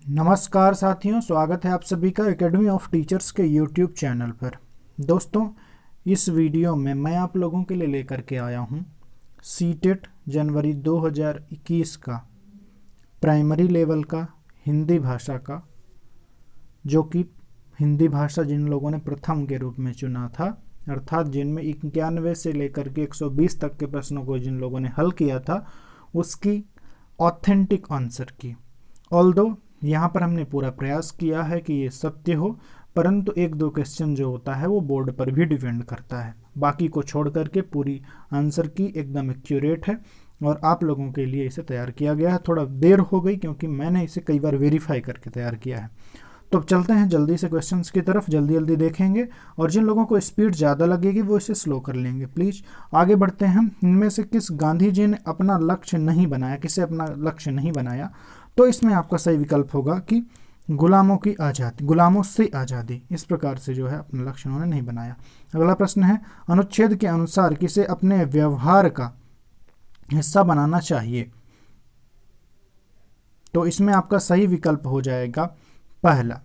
नमस्कार साथियों, स्वागत है आप सभी का एकेडमी ऑफ टीचर्स के यूट्यूब चैनल पर। दोस्तों, इस वीडियो में मैं आप लोगों के लिए लेकर के आया हूं सीटेट जनवरी 2021 का प्राइमरी लेवल का हिंदी भाषा का, जो कि हिंदी भाषा जिन लोगों ने प्रथम के रूप में चुना था, अर्थात जिनमें 91 से लेकर के 120 तक के प्रश्नों को जिन लोगों ने हल किया था, उसकी ऑथेंटिक आंसर की। ऑल्दो यहाँ पर हमने पूरा प्रयास किया है कि ये सत्य हो, परंतु एक दो क्वेश्चन जो होता है वो बोर्ड पर भी डिपेंड करता है। बाकी को छोड़ करके पूरी आंसर की एकदम एक्यूरेट है और आप लोगों के लिए इसे तैयार किया गया है। थोड़ा देर हो गई क्योंकि मैंने इसे कई बार वेरीफाई करके तैयार किया है। तो चलते हैं जल्दी से क्वेश्चंस की तरफ, जल्दी जल्दी देखेंगे और जिन लोगों को स्पीड ज़्यादा लगेगी वो इसे स्लो कर लेंगे। प्लीज़ आगे बढ़ते हैं। इनमें से किस गांधी जी ने अपना लक्ष्य नहीं बनाया, किसे अपना लक्ष्य नहीं बनाया? तो इसमें आपका सही विकल्प होगा कि गुलामों की आज़ादी, गुलामों से आज़ादी। इस प्रकार से जो है अपना लक्ष्य उन्होंने नहीं बनाया। अगला प्रश्न है, अनुच्छेद के अनुसार किसे अपने व्यवहार का हिस्सा बनाना चाहिए? तो इसमें आपका सही विकल्प हो जाएगा पहला,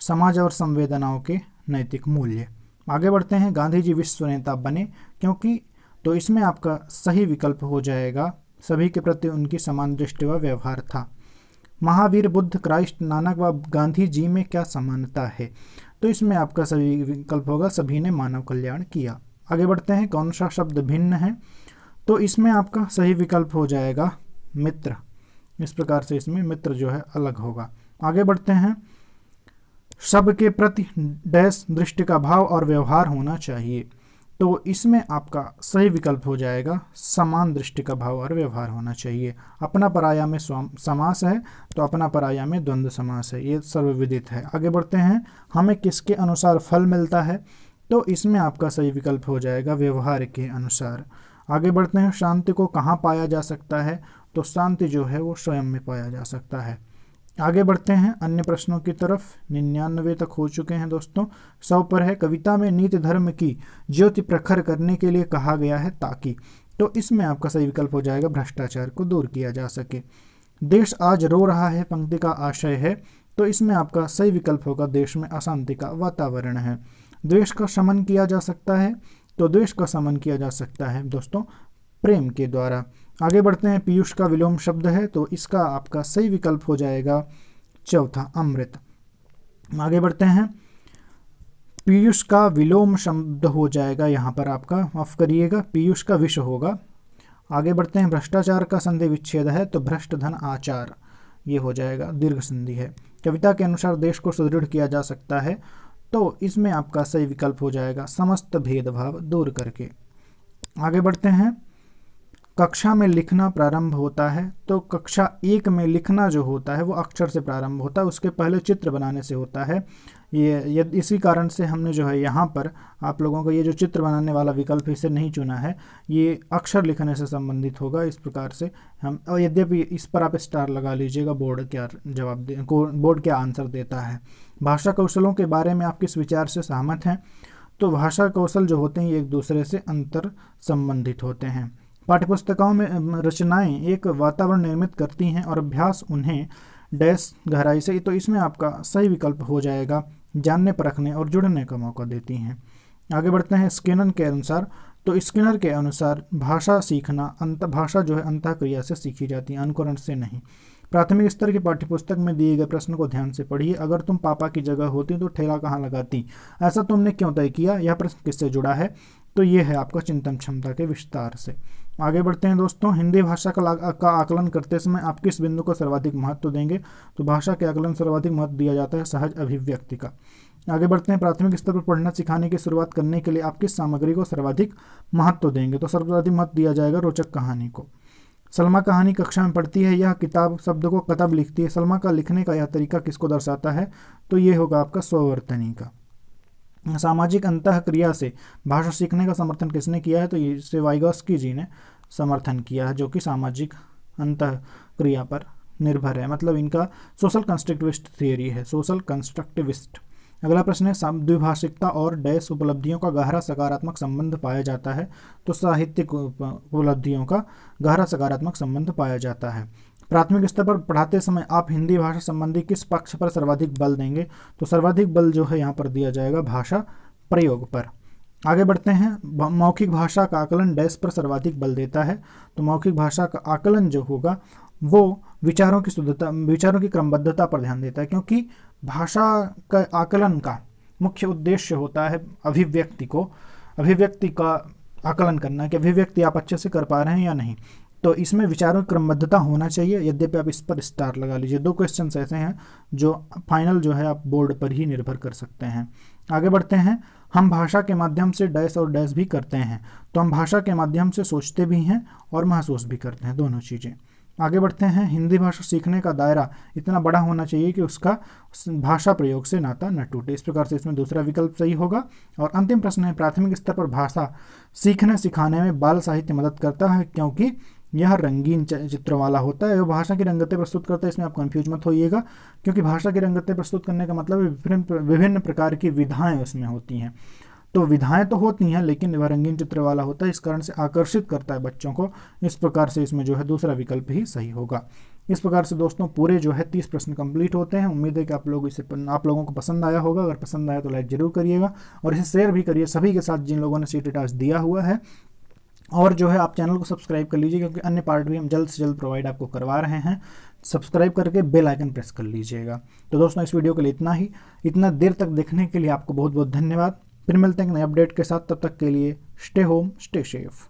समाज और संवेदनाओं के नैतिक मूल्य। आगे बढ़ते हैं, गांधी जी विश्व नेता बने क्योंकि, तो इसमें आपका सही विकल्प हो जाएगा सभी के प्रति उनकी समान दृष्टि व व्यवहार था। महावीर, बुद्ध, क्राइस्ट, नानक व गांधी जी में क्या समानता है? तो इसमें आपका सही विकल्प होगा सभी ने मानव कल्याण किया। आगे बढ़ते हैं, कौन सा शब्द भिन्न है? तो इसमें आपका सही विकल्प हो जाएगा मित्र। इस प्रकार से इसमें मित्र जो है अलग होगा। आगे बढ़ते हैं, सबके प्रति डैश दृष्टि का भाव और व्यवहार होना चाहिए। तो इसमें आपका सही विकल्प हो जाएगा समान दृष्टि का भाव और व्यवहार होना चाहिए। अपना पराया में समास है तो अपना पराया में द्वंद्व समास है, ये सर्वविदित है। आगे बढ़ते हैं, हमें किसके अनुसार फल मिलता है? तो इसमें आपका सही विकल्प हो जाएगा व्यवहार के अनुसार। आगे बढ़ते हैं, शांति को कहाँ पाया जा सकता है? तो शांति जो है वो स्वयं में पाया जा सकता है। आगे बढ़ते हैं अन्य प्रश्नों की तरफ। 99 तक हो चुके हैं दोस्तों। 100 पर है, कविता में नीति धर्म की ज्योति प्रखर करने के लिए कहा गया है ताकि। तो इसमें आपका सही विकल्प हो जाएगा भ्रष्टाचार को दूर किया जा सके। देश आज रो रहा है पंक्ति का आशय है, तो इसमें आपका सही विकल्प होगा देश में अशांति का वातावरण है। द्वेष का शमन किया जा सकता है, तो द्वेष का शमन किया जा सकता है दोस्तों प्रेम के द्वारा। आगे बढ़ते हैं, पीयूष का विलोम शब्द है, तो इसका आपका सही विकल्प हो जाएगा चौथा, अमृत। आगे बढ़ते हैं, पीयूष का विलोम शब्द हो जाएगा यहाँ पर आपका, माफ करिएगा, पीयूष का विष होगा। आगे बढ़ते हैं, भ्रष्टाचार का संधि विच्छेद है, तो भ्रष्ट धन आचार, ये हो जाएगा दीर्घ संधि है। कविता के अनुसार देश को सुदृढ़ किया जा सकता है, तो इसमें आपका सही विकल्प हो जाएगा समस्त भेदभाव दूर करके। आगे बढ़ते हैं, कक्षा में लिखना प्रारंभ होता है, तो कक्षा 1 में लिखना जो होता है वो अक्षर से प्रारंभ होता है, उसके पहले चित्र बनाने से होता है। ये इसी कारण से हमने जो है यहाँ पर आप लोगों को ये जो चित्र बनाने वाला विकल्प इसे नहीं चुना है, ये अक्षर लिखने से संबंधित होगा। इस प्रकार से हम, और यद्यपि इस पर आप स्टार लगा लीजिएगा, बोर्ड क्या जवाब दे, बोर्ड क्या आंसर देता है। भाषा कौशलों के बारे में आप किस विचार से सहमत हैं? तो भाषा कौशल जो होते हैं ये एक दूसरे से अंतर संबंधित होते हैं। पाठ्यपुस्तकों में रचनाएं एक वातावरण निर्मित करती हैं और अभ्यास उन्हें डैश गहराई से, तो इसमें आपका सही विकल्प हो जाएगा जानने, परखने और जुड़ने का मौका देती हैं। आगे बढ़ते हैं, स्किनर के अनुसार, तो स्किनर के अनुसार भाषा सीखना भाषा जो है अंतःक्रिया से सीखी जाती है, अनुकरण से नहीं। प्राथमिक स्तर की पाठ्यपुस्तक में दिए गए प्रश्न को ध्यान से पढ़िए। अगर तुम पापा की जगह होती तो ठेला कहाँ लगाती? ऐसा तुमने क्यों तय किया? यह प्रश्न किससे जुड़ा है? तो ये है आपका चिंतन क्षमता के विस्तार से। आगे बढ़ते हैं दोस्तों, हिंदी भाषा का आकलन करते समय आप किस बिंदु को सर्वाधिक महत्व देंगे? तो भाषा के आकलन सर्वाधिक महत्व दिया जाता है सहज अभिव्यक्ति का। आगे बढ़ते हैं, प्राथमिक स्तर पर पढ़ना सिखाने की शुरुआत करने के लिए आप किस सामग्री को सर्वाधिक महत्व देंगे? तो सर्वाधिक महत्व दिया जाएगा रोचक कहानी को। सलमा कहानी कक्षा में पढ़ती है, यह किताब शब्द को कतब लिखती है। सलमा का लिखने का यह तरीका किसको दर्शाता है? तो ये होगा आपका स्ववर्तनी का। सामाजिक अंतःक्रिया से भाषा सीखने का समर्थन किसने किया है? तो इसे वाइगॉस्की जी ने समर्थन किया है, जो कि सामाजिक अंतःक्रिया पर निर्भर है, मतलब इनका सोशल कंस्ट्रक्टिविस्ट थियरी है, सोशल कंस्ट्रक्टिविस्ट। अगला प्रश्न है, द्विभाषिकता और डैश उपलब्धियों का गहरा सकारात्मक संबंध पाया जाता है। तो साहित्यिक उपलब्धियों का गहरा सकारात्मक संबंध पाया जाता है। प्राथमिक स्तर पर पढ़ाते समय आप हिंदी भाषा संबंधी किस पक्ष पर सर्वाधिक बल देंगे? तो सर्वाधिक बल जो है यहाँ पर दिया जाएगा भाषा प्रयोग पर। आगे बढ़ते हैं, मौखिक भाषा का आकलन डैश पर सर्वाधिक बल देता है? तो मौखिक भाषा का आकलन जो होगा वो विचारों की शुद्धता, विचारों की क्रमबद्धता पर ध्यान देता है, क्योंकि भाषा का आकलन का मुख्य उद्देश्य होता है अभिव्यक्ति का आकलन करना, कि अभिव्यक्ति आप अच्छे से कर पा रहे हैं या नहीं। तो इसमें विचारों की क्रमबद्धता होना चाहिए, यद्यपि आप इस पर स्टार लगा लीजिए। 2 क्वेश्चन ऐसे हैं जो फाइनल जो है आप बोर्ड पर ही निर्भर कर सकते हैं। आगे बढ़ते हैं, हम भाषा के माध्यम से डैश और डैश भी करते हैं? तो हम भाषा के माध्यम से सोचते भी हैं और महसूस भी करते हैं, दोनों चीज़ें। आगे बढ़ते हैं, हिंदी भाषा सीखने का दायरा इतना बड़ा होना चाहिए कि उसका भाषा प्रयोग से नाता न टूटे। इस प्रकार से इसमें दूसरा विकल्प सही होगा। और अंतिम प्रश्न है, प्राथमिक स्तर पर भाषा सीखने सिखाने में बाल साहित्य मदद करता है क्योंकि यह रंगीन चित्र वाला होता है, भाषा की रंगतें प्रस्तुत करता है। इसमें आप कंफ्यूज मत होइएगा, क्योंकि भाषा की रंगतें प्रस्तुत करने का मतलब विभिन्न प्रकार की विधाएं उसमें होती हैं। तो विधाएं तो होती हैं, लेकिन वह रंगीन चित्र वाला होता है, इस कारण से आकर्षित करता है बच्चों को। इस प्रकार से इसमें जो है दूसरा विकल्प ही सही होगा। इस प्रकार से दोस्तों पूरे जो है 30 प्रश्न कंप्लीट होते हैं। उम्मीद है कि आप लोगों को पसंद आया होगा। अगर पसंद आया तो लाइक जरूर करिएगा और इसे शेयर भी करिए सभी के साथ जिन लोगों ने सीटी टास्क दिया हुआ है। और जो है आप चैनल को सब्सक्राइब कर लीजिए, क्योंकि अन्य पार्ट भी हम जल्द से जल्द प्रोवाइड आपको करवा रहे हैं। सब्सक्राइब करके बेल आइकन प्रेस कर लीजिएगा। तो दोस्तों इस वीडियो के लिए इतना ही। इतना देर तक देखने के लिए आपको बहुत बहुत धन्यवाद। फिर मिलते हैं नए अपडेट के साथ, तब तक के लिए स्टे होम स्टे सेफ।